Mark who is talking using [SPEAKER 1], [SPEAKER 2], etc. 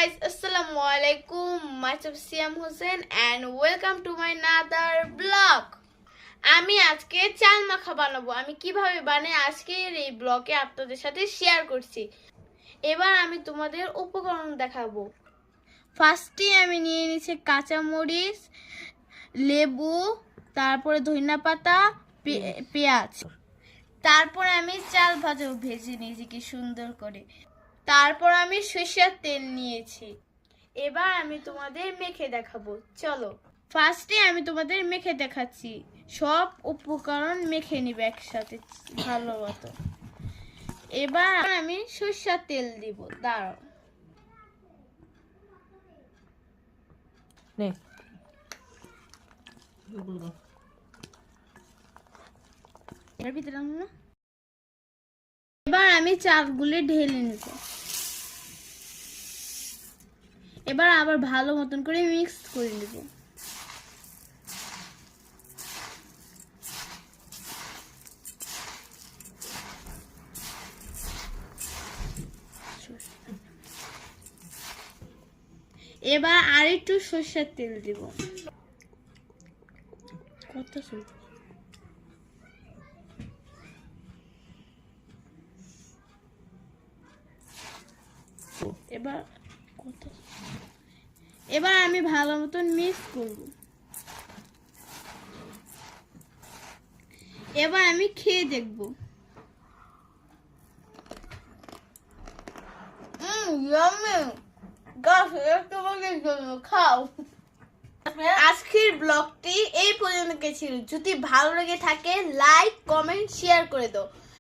[SPEAKER 1] guys, Assalamualaikum. Myself Siam Hussein and welcome to my another vlog. আমি আজকে চাল মাখা বানাবো। আমি কিভাবে বানাই আজকের এই ব্লগে আপনাদের সাথে শেয়ার করছি। এবার আমি তোমাদের উপকরণ দেখাবো। ফার্স্টে আমি নিয়ে নিয়েছি কাঁচা মরিচ, লেবু, তারপরে ধনিয়া পাতা, পেঁয়াজ। তারপরে আমি চাল ভাজা ভেজে নিয়েছি কি সুন্দর করে। তারপর আমি সরিষার তেল নিয়েছি। এবার আমি তোমাদের মেখে দেখাবো, চলো। ফার্স্টে আমি তোমাদের মেখে দেখাচ্ছি। সব উপকরণ মেখে নিবে একসাথে ভালো মতো। এবার আমি সরিষার তেল দিব, দাঁড়াও। এর ভিতরে না, এবার আমি চালগুলো ঢেলে নেব। এবার আবার ভালো মতন করে মিক্স করে নেব। এবার আরেকটু সরষের তেল দিব। কত সুন্দর। এবার আমি ভালো মতন মিক্স করব। এবার আমি খেয়ে দেখব। খাও। আজকের ব্লগটি এই পর্যন্ত ছিল। যদি ভালো লেগে থাকে লাইক, কমেন্ট, শেয়ার করে দাও।